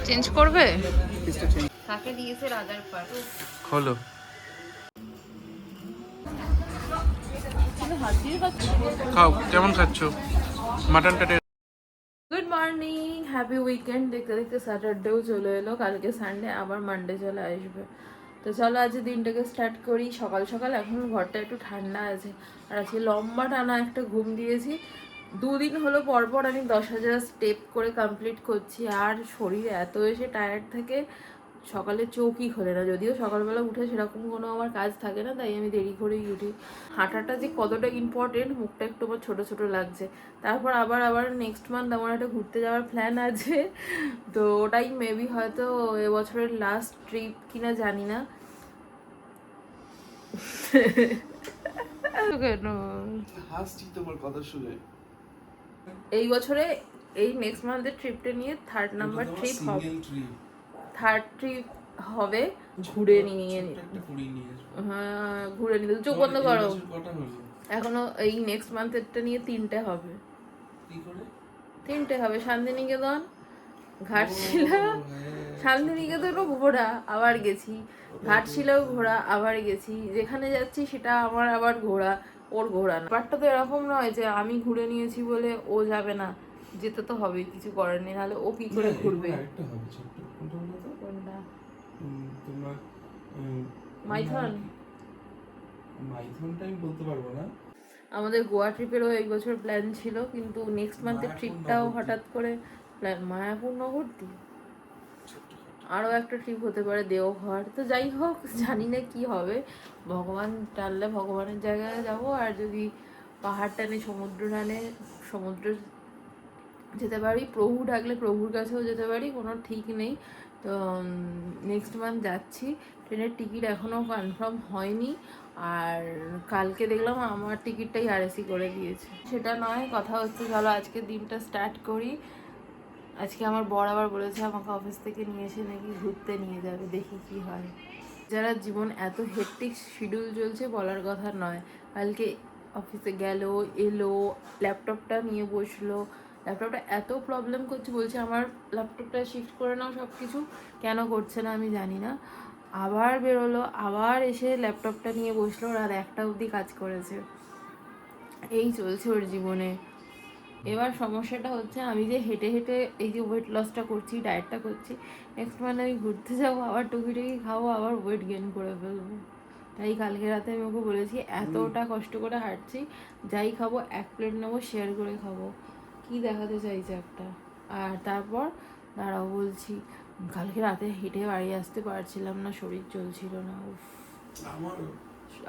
Change করবে? কাকে দিয়েছে রাজার পাট? খোলো। খাও, কেমন খাচ্ছ মাটনটা? Good morning, happy weekend. দেখতে দেখতে স্যাটারডেও চলে এলো, কালকে সানডে, আবার মানডে চলে আসবে। তো চলো আজকে দিনটাকে স্টার্ট করি। সকাল সকাল এখন ঘরটা একটু ঠান্ডা আছে, আর আজকে লম্বা টানা একটা ঘুম দিয়েছি। 2 দিন হলো পরপর আমি 10,000 স্টেপ করে কমপ্লিট করছি, আর শরীর এত এসে টায়ার্ড থাকে, সকালে চোখই খোলে না। যদিও সকালবেলা উঠে সেরকম কোনো আমার কাজ থাকে না, তাই আমি দেরি করেই উঠি। হাঁটাটা যে কতটা ইম্পর্টেন্ট, মুখটা একটু আমার ছোটো ছোটো লাগছে। তারপর আবার নেক্সট মান্থ আমার একটা ঘুরতে যাওয়ার প্ল্যান আছে, তো ওটাই মেবি হয়তো এবছরের লাস্ট ট্রিপ কিনা জানি না। কেন হাসছি তোমার কথা শুনে? এই বছরে এই নেক্সট মান্থের ট্রিপটা নিয়ে থার্ড নাম্বার ট্রিপ হবে, থার্ড ট্রিপ হবে। ঘুরে নিয়ে হ্যাঁ, ঘুরে নিতে। চোখ বন্ধ করো। এখনো এই নেক্সট মান্থেরটা নিয়ে 3টে হবে। 3টে হবে। শান্তিনিকেতন, ঘাটশিলা, শান্তিনিকেতনও ঘোরা, আবার গেছি। ঘাটশিলাও ঘোরা, আবার গেছি। যেখানে যাচ্ছি সেটা আমার আবার ঘোরা, ওর ঘোরা না। ব্যাপারটা তো এরকম নয় যে আমি ঘুরে নিয়েছি বলে ও যাবে না, যেতে তো হবে, কিছু করার নেই, নাহলে ও কি করে ঘুরবে? কোনটা? তোমার মাইথন? মাইথনটা আমি বলতে পারবো না। আমাদের গোয়া ট্রিপেরও এই বছর প্ল্যান ছিল, কিন্তু নেক্সট মান্থের ট্রিপটাও হঠাৎ করে প্ল্যান। মায়াপুর নবদ্বীপ, আরও একটা ট্রিপ হতে পারে দেওঘর। তো যাই হোক, জানি না কি হবে। ভগবান টানলে ভগবানের জায়গায় যাব, আর যদি পাহাড় টানে, সমুদ্র টানে, সমুদ্র যেতে পারি। প্রভু ডাকলে প্রভুর কাছেও যেতে পারি, কোনো ঠিক নেই। তো নেক্সট মান্থ যাচ্ছি। ট্রেনের টিকিট এখনও কনফার্ম হয়নি, আর কালকে দেখলাম আমার টিকিটটাই আরএসি করে দিয়েছে। সেটা নয়, কথা হচ্ছে চলো আজকে দিনটা স্টার্ট করি। আজকে আমার বর আবার বলেছে আমাকে অফিস থেকে নিয়ে এসে নাকি ঘুরতে নিয়ে যাবে, দেখি কি হয়। যারা জীবন এত হেক্টিক শিডিউল চলছে বলার কথা নয়। কালকে অফিসে গেল, এলো, ল্যাপটপটা নিয়ে বসলো। ল্যাপটপটা এত প্রবলেম করছে, বলছে আমার ল্যাপটপটা শিফট করে নাও, সব কিছু কেন করছে না আমি জানি না। আবার বেরোলো, আবার এসে ল্যাপটপটা নিয়ে বসলো, আর 1টা অবধি কাজ করেছে। এই চলছে ওর জীবনে। এবার সমস্যাটা হচ্ছে, আমি যে হেঁটে হেঁটে এই যে ওয়েট লসটা করছি, ডায়েটটা করছি, নেক্সট মান্থ আমি ঘুরতে যাবো, আবার টুকিটাকি খাবো, আবার ওয়েট গেইন করে ফেলবো। তাই কালকে রাতে আমি ওকে বলেছি, এতটা কষ্ট করে হাঁটছি, যাই খাবো 1 প্লেট নেবো, শেয়ার করে খাবো। কি দেখাতে চাইছে একটা। আর তারপর দাঁড়াও বলছি, কালকে রাতে হেঁটে বাড়ি আসতে পারছিলাম না, শরীর চলছিল না।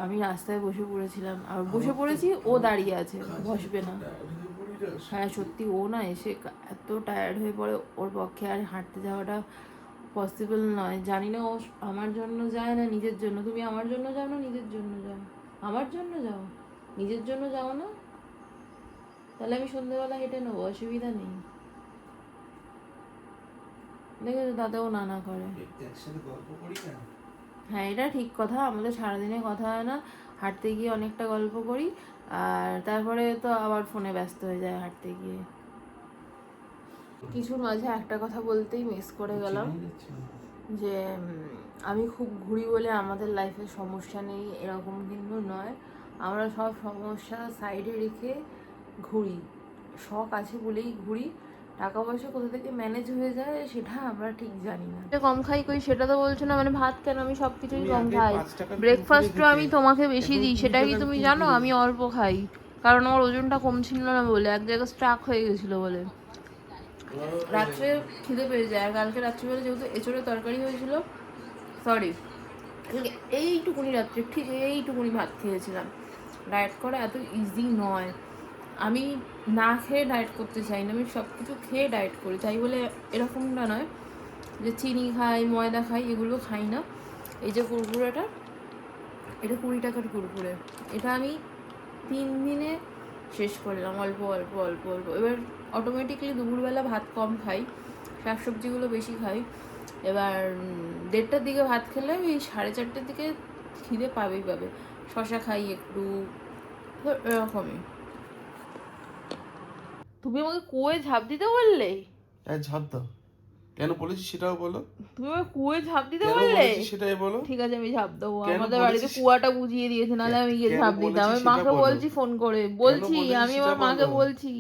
আমি রাস্তায় বসে পড়েছিলাম, আর বসে পড়েছি, ও দাঁড়িয়ে আছে, বসবে না। হ্যাঁ সত্যি, ও না এসে এত টায়ার্ড হয়ে পড়ে, ওর পক্ষে আর হাঁটতে যাওয়াটা পসিবল নয়। জানি না ও আমার জন্য যায় না নিজের জন্য। তুমি আমার জন্য যাও না নিজের জন্য যাও? আমার জন্য যাও, নিজের জন্য যাও না? তাহলে আমি সন্ধ্যেবেলা হেঁটে নেবো, অসুবিধা নেই। দেখেছো, দাদাও নানা করে। হ্যাঁ এটা ঠিক কথা, আমাদের সারাদিনে কথা হয় না, হাঁটতে গিয়ে অনেকটা গল্প করি, আর তারপরে তো আবার ফোনে ব্যস্ত হয়ে যায় হাঁটতে গিয়ে। কিছুর মাঝে একটা কথা বলতেই মিস করে গেলাম, যে আমি খুব ঘুরি বলে আমাদের লাইফে সমস্যা নেই এরকম কিন্তু নয়। আমরা সব সমস্যা সাইডে রেখে ঘুরি, শখ আছে বলেই ঘুরি। টাকা পয়সা কোথা থেকে ম্যানেজ হয়ে যায় সেটা আমরা ঠিক জানি না। কম খাই কই সেটা তো বলছো না, মানে ভাত কেন, আমি সব কিছুই কম খাই। ব্রেকফাস্টও আমি তোমাকে বেশি দিই, সেটা কি তুমি জানো? আমি অল্প খাই, কারণ আমার ওজনটা কম ছিল না বলে, এক জায়গায় স্ট্রাক হয়ে গেছিলো বলে। রাত্রে খিদে পেয়ে যায়, আর কালকে রাত্রিবেলা যেহেতু এঁচোড়ের তরকারি হয়েছিল, সরি এইটুকুনি রাত্রে, ঠিক এইটুকুনি ভাত খেয়েছিলাম। ডায়েট করা এত ইজি নয়। আমি না খেয়ে ডায়েট করতে চাই না, আমি সব কিছু খেয়ে ডায়েট করি, তাই বলে এরকমটা নয় যে চিনি খাই, ময়দা খাই, এগুলো খাই না। এই যে কুরকুরেটা, এটা 20 টাকার কুরকুরে, এটা আমি 3 দিনে শেষ করলাম, অল্প অল্প অল্প অল্প। এবার অটোমেটিকলি দুপুরবেলা ভাত কম খাই, শাকসবজিগুলো বেশি খাই। এবার 1:30টার দিকে ভাত খেলে ওই 4:30টার দিকে খিদে পাবেই পাবে। শশা খাই একটু, তো এরকমই। তুমি আমাকে কুয়োয় ঝাঁপ দিতে বললে? ঝাঁপ দাও। কেন বলেছি সেটাও বলো। তুমি আমাকে কুয়োয় ঝাঁপ দিতে কেন বললে? বলেছি সেটাই বলো। ঠিক আছে আমি ঝাঁপ দেবো। কেন আমাদের বলেছি বাড়িতে কুয়াটা বুঝিয়ে দিয়েছে, নাহলে আমি গিয়ে কেন ঝাঁপ দিতাম। বলেছি আমি সেটা মাকে বলো। বলছি ফোন করে, বলছি বলেছি আমি সেটা আমার মাকে বলো। বলছি।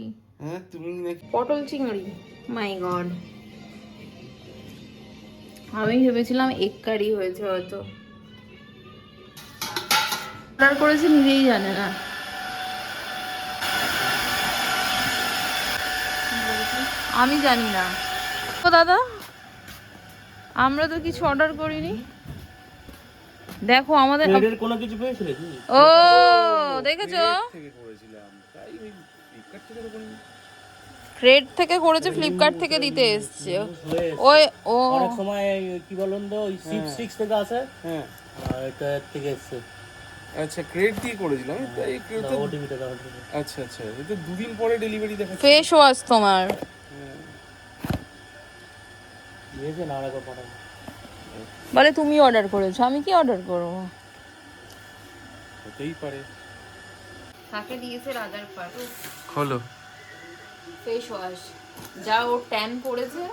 হ্যাঁ তুমি নাকি পটল চিংড়ি, মাই গড। আমি ভেবেছিলাম এগ কারি হয়েছে হয়তো। অর্ডার করেছি নিজেই জানে না। আমি জানি না। ও দাদা, আমরা তো কিছু অর্ডার করিনি। দেখো আমাদের ক্রেডের কোনো কিছু পেয়েছিলে কি? ও দেখেছো, থেকে করেছিলাম তাই ওই ফ্লিপকার্ট থেকে তো করিনি। ক্রেড থেকে করেছে, ফ্লিপকার্ট থেকে দিতে এসছে। ওই ও অনেক সময় কি বলুন তো ওই সিপ সিক্স থেকে আসে, হ্যাঁ আর এটা থেকে এসছে। আচ্ছা ক্রেড দিয়ে করেছিলাম তাই ক্রেড তো ওটিপিটা দাও। আচ্ছা আচ্ছা এটা তো দুদিন পরে ডেলিভারি দেখাচ্ছে। ফেস ওয়াশ তোমার দিয়েছে না, আরেকবার পাঠাবো। বলে তুমি অর্ডার করেছো, আমি কি অর্ডার করবো? হতেই পারে। কাকে দিয়েছে রাজার পাট খোলো। ফেস ওয়াশ, যা ওর ট্যান পড়েছে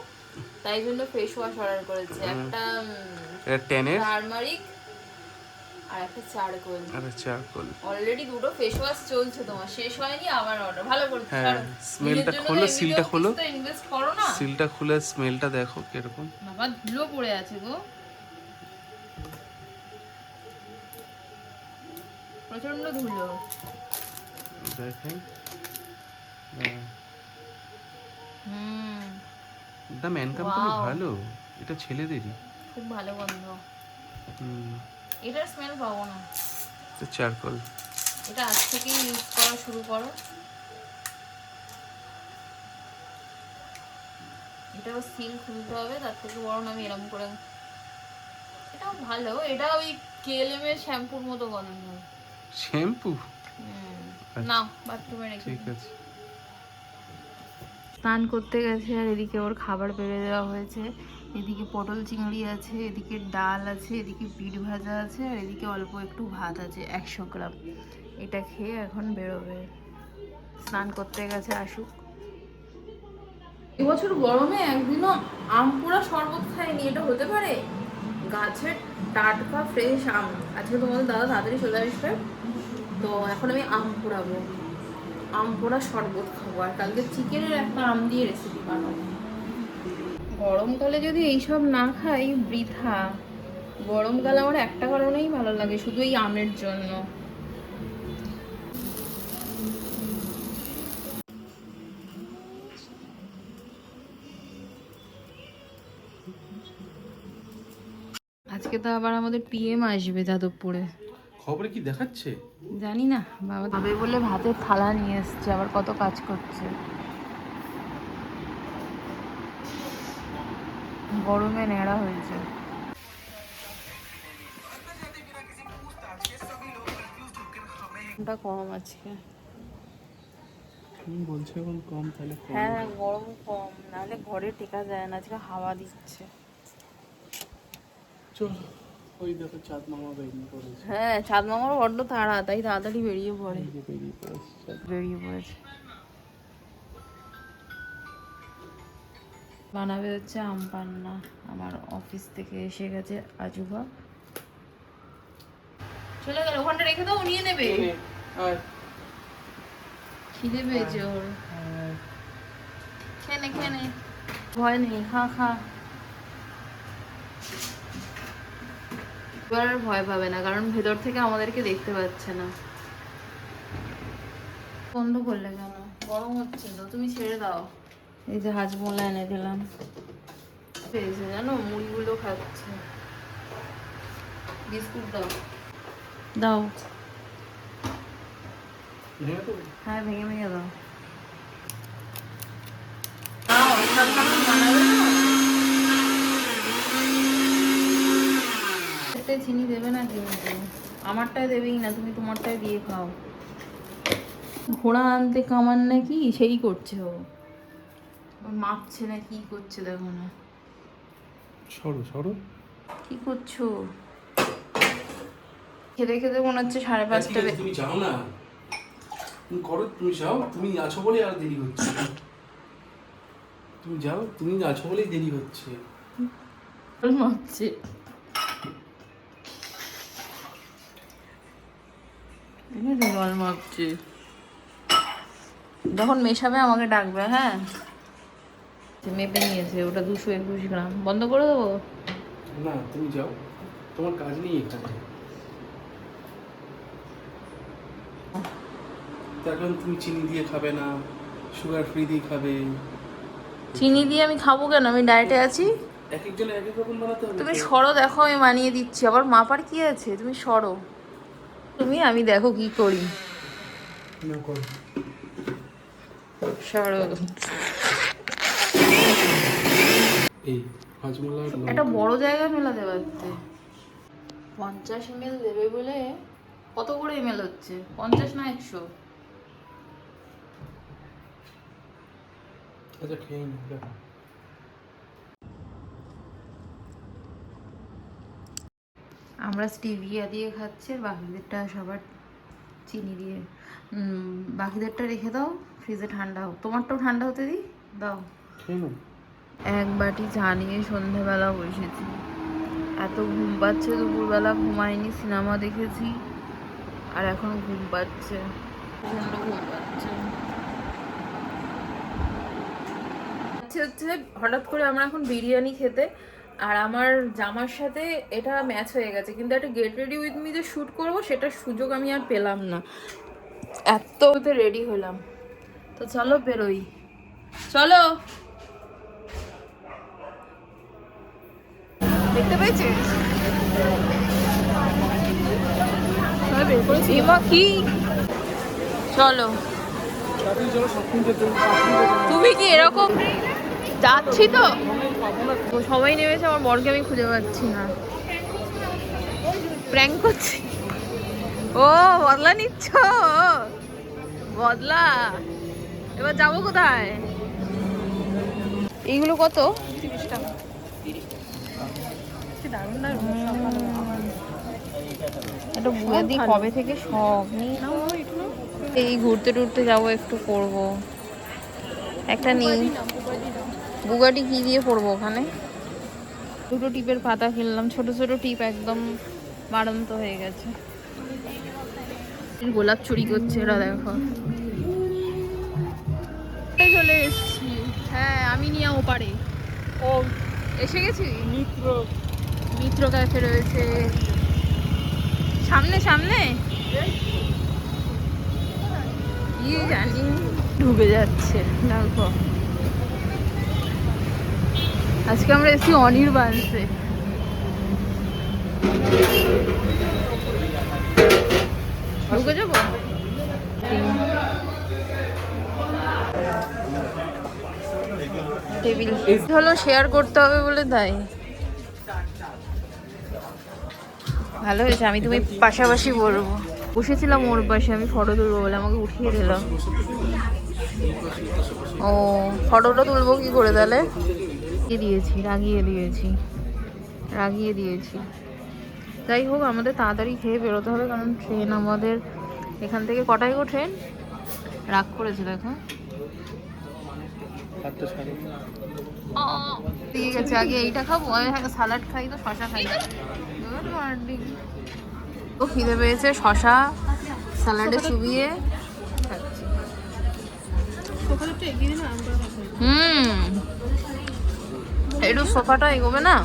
তাই জন্য ফেস ওয়াশ অর্ডার করেছে। একটা এটা টেনের টারমারিক আর একটা চারকোল। আরে চারকোল। অলরেডি দুটো ফেস ওয়াশ চলছে, তোমার শেষ হয়নি, আবার অর্ডার। ভালো করছো। হ্যাঁ স্মেলটা খোলো, সিলটা খোলো, ইনভেস্ট করো না। সিলটা খুলে স্মেলটা দেখো কিরকম। বাবা ধুলো পড়ে আছে গো, প্রচন্ড ধুলো। দেখেন হুম, দা ম্যান কোম্পানি Wow. ভালো, এটা ছেলেদেরই। খুব ভালো গন্ধ। হুম এটার স্মেল পাবো না। তো চারকোল। এটা আজ থেকেই ইউজ করা শুরু করো। এটাও সিল খুলতে হবে, তার থেকে বরং আমি এরকম করে। এটাও ভালো, এটা ওই কেএলএম এর শ্যাম্পুর মতো গন্ধ। শ্যাম্পু? না বাথরুমে রেখে ঠিক আছে। স্নান করতে গেছে, আর এদিকে ওর খাবার বেড়ে দেওয়া হয়েছে। এদিকে পটল চিংড়ি আছে, এদিকে ডাল আছে, এদিকে পিঠ ভাজা আছে, আর এদিকে অল্প একটু ভাত আছে 100 গ্রাম। এটা খেয়ে এখন বেরোবে, স্নান করতে গেছে, আসুক। এবছর গরমে একদিনও আম পোড়া শরবত খাইনি, এটা হতে পারে? গাছের টাটকা ফ্রেশ আম। আজকে তোমাদের দাদা তাড়াতাড়ি চলে আসবে, তো এখন আমি আম পোড়াবো, আম পোড়া শরবত খাবো, আর কালকে চিকেনের একটা আম দিয়ে রেসিপি বানাবো। গরমকালে যদি এইসব না খাই বৃথা। গরমকালে আমার একটা কারণেই ভালো লাগে, শুধু এই আমের জন্য। আজকে তো আবার আমাদের পিএম আসবে যাদবপুরে। খবরে কি দেখাচ্ছে জানি না, বাবা ভাবে বলে ভাতের থালা নিয়ে এসছে, আবার কত কাজ করছে। গরমে ন্যাড়া হয়েছে। কম আজকে বলছে এখন কম, তাহলে হ্যাঁ গরম কম, নাহলে ঘরে টেকা যায় না। আজকে হাওয়া দিচ্ছে। চল ওই দেখো চাঁদ মামা বেরিয়ে পড়েছে। হ্যাঁ চাঁদ মামার বড্ড তাড়া, তাই তাড়াতাড়ি বেরিয়ে পড়ে। বেরিয়ে পড়েছে। বানাবে হচ্ছে আম পান্না। আমার অফিস থেকে এসে গেছে আজুবা, চলে গেল। ওখানটা রেখে দাও, নিয়ে নেবে। খিদে পেয়েছে ওর, খেয়ে নে খেয়ে নে, ভয় নেই, খা খা। এবার আর ভয় পাবে না, কারণ ভেতর থেকে আমাদেরকে দেখতে পাচ্ছে না। বন্ধ করলে কেন? গরম হচ্ছিল, তুমি ছেড়ে দাও। এই যে হাজমোলা এনে দিলাম, পেয়েছে জানো, মুড়িগুলো খাচ্ছে। বিস্কুট দাও দাও, হ্যাঁ ভেঙে ভেঙে দাও। চিনি দেবে না কিন্তু, আমারটায় দেবেই না, তুমি তোমারটায় দিয়ে খাও। ঘোড়া আনতে কামান নাকি সেই করছে ও, মাপছে না কি করছে দেখো না। সরো সরো, কি করছো? খেতে খেতে মনে হচ্ছে 5:30। তুমি যাও না, তুমি করো, তুমি যাও, তুমি আছো বলে আর দেরি হচ্ছে। তুমি যাও, তুমি আছো বলেই দেরি হচ্ছে। মাপছে জল মাপছে, যখন মেশাবে আমাকে ডাকবে। হ্যাঁ, মেপে নিয়েছে, ওটা 221 গ্রাম। বন্ধ করে দেবো? না, তুমি যাও, তোমার কাজ নেই এখানে। তার কারণ তুমি চিনি দিয়ে খাবে না, সুগার ফ্রি দিয়ে খাবে। চিনি দিয়ে আমি খাবো কেন? আমি ডায়েটে আছি। এক একজনের এক এক রকম বানাতে হবে। তুমি সরো, দেখো আমি মানিয়ে দিচ্ছি। আবার মাপার কি আছে? তুমি সরো, আমি দেখো কি করি। না করো। সরো। এই হাজমোলা একটা বড় জায়গায় মেলাতে পারতে। 50 ml দেবে বলে কত করে ml হচ্ছে? 50 না 100? আচ্ছা, খেয়ে নি দেখো। আমরা স্টিভিয়া দিয়ে খাচ্ছি, আর বাকিদেরটা সবার চিনি দিয়ে। বাকিদেরটা রেখে দাও ফ্রিজে, ঠান্ডা হোক। তোমারটাও ঠান্ডা হতে দিই, দাও। খেয়ে নাও। এক বাটি চা নিয়ে সন্ধেবেলা বসেছি। এত ঘুম পাচ্ছে, দুপুরবেলা ঘুমাইনি, সিনেমা দেখেছি, আর এখন ঘুম পাচ্ছে, প্রচন্ড ঘুম পাচ্ছে। হচ্ছে হঠাৎ করে আমরা এখন বিরিয়ানি খেতে, আর আমার জামার সাথে এটা ম্যাচ হয়ে গেছে, কিন্তু একটা গেট রেডি উইথ মি যে শ্যুট করবো, সেটার সুযোগ আমি আর পেলাম না। এততে রেডি হলাম, তো চলো বেরোই, চলো। দেখতে পেয়েছিস? এমা কি? চলো। তুমি কি এরকম? যাচ্ছি তো, সবাই নেমেছে, আমার বরকে আমি খুঁজে পাচ্ছি না। প্র্যাঙ্ক করছি। ও বদলা নিচ্ছ? বদলা? এবার যাবো কোথায়? এইগুলো কত? 30 টাকা। এটা বুয়াদি কবে থেকে শখ নেই, এই ঘুরতে টুরতে যাবো, একটু করবো। একটা নেই বুগাটি, কি দিয়ে পরবো ওখানে? দুটো টিপের পাতা কিনলাম, ছোট ছোট টিপ, একদম বাড়ন্ত হয়ে গেছে। গোলাপ চুরি করছে এরা, দেখো। চলে এসছি। হ্যাঁ, আমি নিয়ে ওপারে। ও এসে গেছি। মিত্র ক্যাফে রয়েছে সামনে সামনে, কি জানি, ঢুকে যাচ্ছে। দেখো, আজকে আমরা এসেছি অনির্বাণসে। ঢুকে যাবো। টেবিল হলো শেয়ার করতে হবে বলে, তাই ভালো হয়েছে। আমি তুমি পাশাপাশি বলবো, বসেছিলাম ওর পাশে, আমি ফটো তুলবো বলে আমাকে উঠিয়ে দিলাম। ও, ফটোটা তুলবো কি করে তাহলে? রাগিয়ে দিয়েছি। যাই হোক, আমাদের তাড়াতাড়ি খেয়ে বেরোতে হবে, কারণ ট্রেন আমাদের এখান থেকে কটায় গো ট্রেন? রাগ করেছে দেখো, দিয়ে গেছে। আগে এইটা খাবো, আমি সালাড খাই, তো শশা খাই। ও খিদে পেয়েছে, শশা স্যালাডে চুবিয়ে খাচ্ছি। একটু সোফাটা এগোবে না?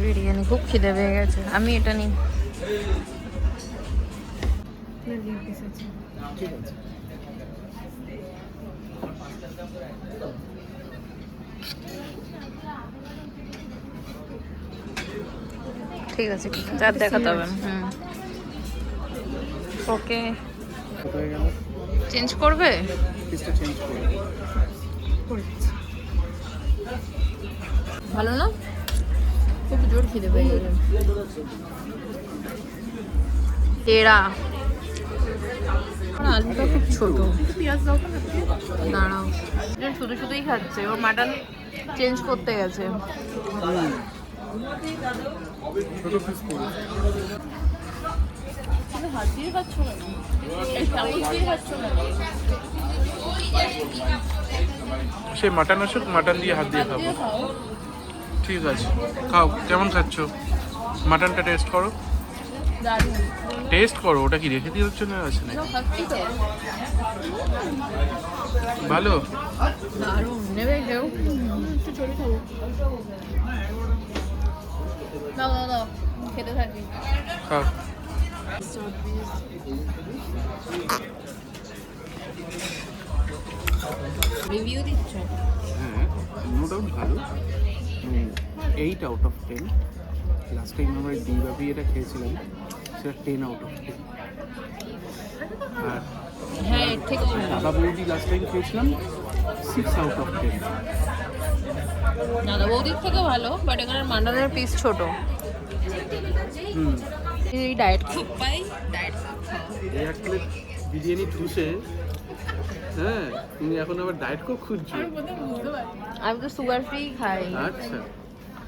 বিরিয়ানি, খুব খিদে পেয়ে গেছে। আমি এটা নিই। ঠিক আছে, আর দেখাতে হবে। ওকে, চেঞ্জ করবে? ভালো না? খুব জোর খিদে পেয়ে গেছে। তেরা আলুটা খুব ছোট। দাঁড়াও, শুধু শুধুই খাচ্ছে, ওর মাটন চেঞ্জ করতে গেছে। হাত দিয়ে খাচ্ছ কেন? এই চামচ দিয়ে খাচ্ছ কেন? সে মাটন আসুক, মাটন দিয়ে হাত দিয়ে খাবো। খাও। ঠিক আছে, খাও। কেমন খাচ্ছ? মাটনটা টেস্ট করো, দারুণ। টেস্ট করো। ওটা কি রেখে দিয়ে হচ্ছে না আছে না? খাচ্ছি তো। ভালো। দারুণ। নেবে কেউ? একটু চড়ি খাবো। দাও দাও দাও, খেতে থাকি। খাও। রিভিউ দিচ্ছ? হ্যাঁ, নো ডাউট ভালো। 8/10। লাস্ট টাইম আমরা ডিবাবি এটা খেয়েছিলাম, সেটা 10/10। আর হ্যাঁ, এর থেকে দাদা বৌদি লাস্ট টাইম খেয়েছিলাম 6/10। দাদা বৌদির থেকে ভালো, বাট এখানে মাটনের পিস ছোট। হুম, এই ডায়েট খুব পাই, ডায়েট এই এক প্লেট বিরিয়ানি ঠুসে, হ্যাঁ তুমি এখন আবার ডায়েট কোক খুঁজছো? আমি তো সুগার ফ্রি খাই। আচ্ছা,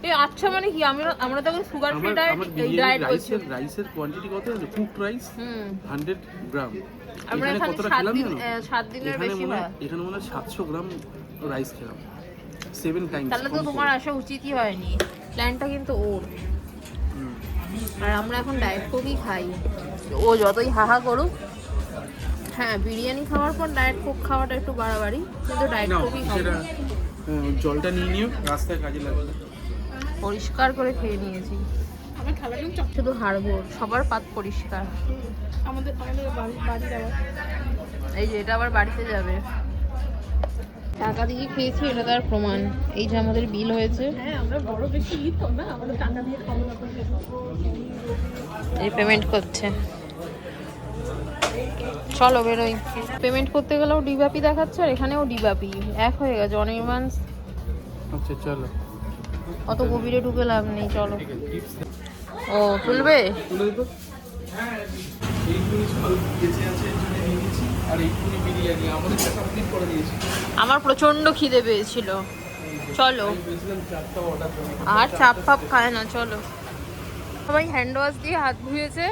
এই আচ্ছা মানে কি, আমরা তো সুগার ফ্রি আমার ডায়েট, আমার এই বিরিয়ানি ডায়েট করছি। রাইসের কোয়ান্টিটি কত আছে? কুকড রাইস হুম, 100 গ্রাম। আমরা এখানে এখানে কতটা 7 খেলাম দিন জানো? 7 দিনের এখানে বেশি মনে হয়। হয় 700 গ্রাম রাইস খেলাম, 7 টাইমস। তাহলে তো তোমার আসা উচিতই হয়নি। প্ল্যানটা কিন্তু ওর, আর আমরা এখন ডায়েট কোকই খাই। ও যতই হাহা করুক, হ্যাঁ বিরিয়ানি খাওয়ার পর ডায়েট কোক খাওয়াটা একটু বাড়াবাড়ি, কিন্তু ডায়েট নাও কোকই সেটা, খাবো। জলটা নিয়ে নিও, রাস্তায় কাজে লাগবে। পরিষ্কার করে খেয়ে নিয়েছি, শুধু হাড়গোড়, সবার পাত পরিষ্কার। আমাদের বাড়ি যাওয়া। এই যে এটা আবার বাড়িতে যাবে। টাকা দিয়ে খেয়েছি, এটা তার প্রমাণ। এই যে আমাদের বিল হয়েছে, হ্যাঁ, আমরা বড় বেশি তো না, আমাদের টাকা দিয়ে খাওয়া দাওয়া করে। এই পেমেন্ট করছে। চলো বেরোই। পেমেন্ট করতে গেলেও ডিবাপি দেখাচ্ছে, আর এখানেও ডিবাপি। এক হয়ে গেছে অনির্বাণ। আচ্ছা চলো, অত গভীরে ঢুকে লাভ নেই, চলো। ও তুলবে? তুলে দিত। এইটুকুনি ফল বেঁচে আছে, এর জন্য নিয়ে নিয়েছি। আর এইটুকুনি বিরিয়ানি আমাদের কমপ্লিট করে দিয়েছি। আমার প্রচন্ড খিদে পেয়েছিল, চলো। আমি বলেছিলাম 4টা অর্ডার করে। আর চাপ ফাপ খায় না, চলো। সবাই হ্যান্ড ওয়াশ দিয়ে হাত ধুয়েছে,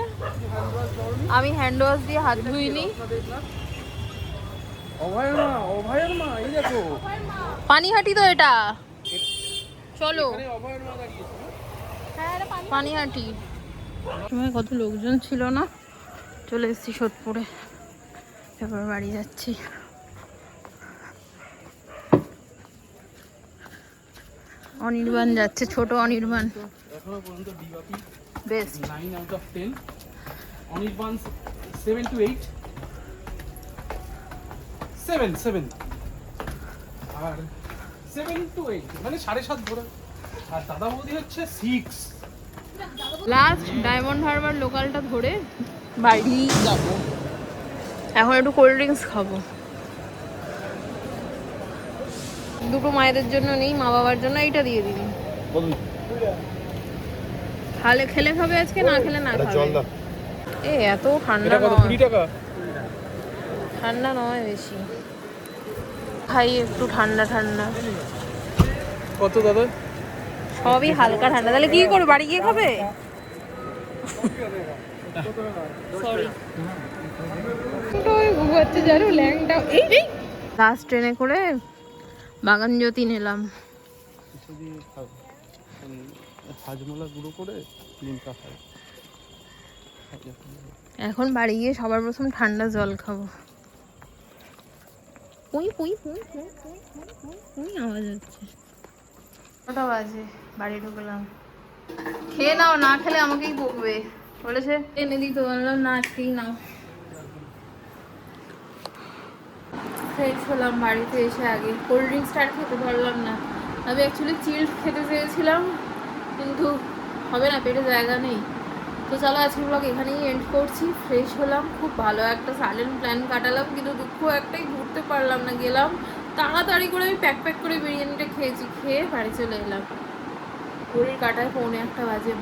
আমি হ্যান্ড ওয়াশ দিয়ে হাত ধুইনি। অভয়ের মা, এই দেখো। পানিহাটি তো এটা, চলো। অভয়ের মা দাঁড়িয়েছে। পানিহাটি সময় কত লোকজন ছিল না। চলে এসেছি সোদপুরে, এবার বাড়ি যাচ্ছি। অনির্বাণ যাচ্ছে, ছোট অনির্বাণ। এখনো পর্যন্ত ডিবাপি বেস্ট। 9/10, অনির্বাণ 7 to 8, 7 আর 7 to 8 মানে 7.5 ধরে। আর দাদা বৌদি হচ্ছে 6। লাস্ট ডায়মন্ড হারবার লোকালটা ধরে বাড়ি যাব। এখন একটু কোল্ড ড্রিঙ্কস খাবো। দুটো মায়েদের জন্য নেই, মা বাবার জন্য এইটা দিয়ে দিবি। খালে খেলে খাবে আজকে, না খেলে না খাবে। এ এত ঠান্ডা এটা কত? নয়, 20 টাকা। ঠান্ডা নয় বেশি। খাই একটু ঠান্ডা ঠান্ডা, কত দাদা? সবই হালকা ঠান্ডা। তাহলে কি করবে, বাড়ি গিয়ে খাবে? সরি, ঘুমাচ্ছে জানো ল্যাংটা। এই লাস্ট ট্রেনে করে বাগানজ্যোতি নিলাম। কিছু দিয়ে খাবো, হাজমোলা গুঁড়ো করে লিমকা খাই। এখন বাড়ি গিয়ে সবার প্রথম ঠান্ডা জল খাবো। পুই পুই পুই পুই পুই পুই পুই আওয়াজ হচ্ছে। কটা বাজে, বাড়ি ঢুকলাম। খেয়ে নাও, না খেলে আমাকেই বকবে। বলেছে এনে দিতে, বললাম না আজকেই নাও। ফ্রেশ হলাম বাড়িতে এসে, আগে কোল্ড ড্রিঙ্কসটা আর খেতে পারলাম না। আমি অ্যাকচুয়ালি চিল্ড খেতে চেয়েছিলাম, কিন্তু হবে না, পেটে জায়গা নেই। তো চলো আজকে ব্লগ এখানেই এন্ড করছি। ফ্রেশ হলাম, খুব ভালো একটা সাডেন প্ল্যান কাটালাম, কিন্তু দুঃখ একটাই, ঘুরতে পারলাম না। গেলাম তাড়াতাড়ি করে, আমি প্যাক করে বিরিয়ানিটা খেয়েছি, খেয়ে বাড়ি চলে এলাম। ঘড়ির কাঁটায় 1:45 বাজে।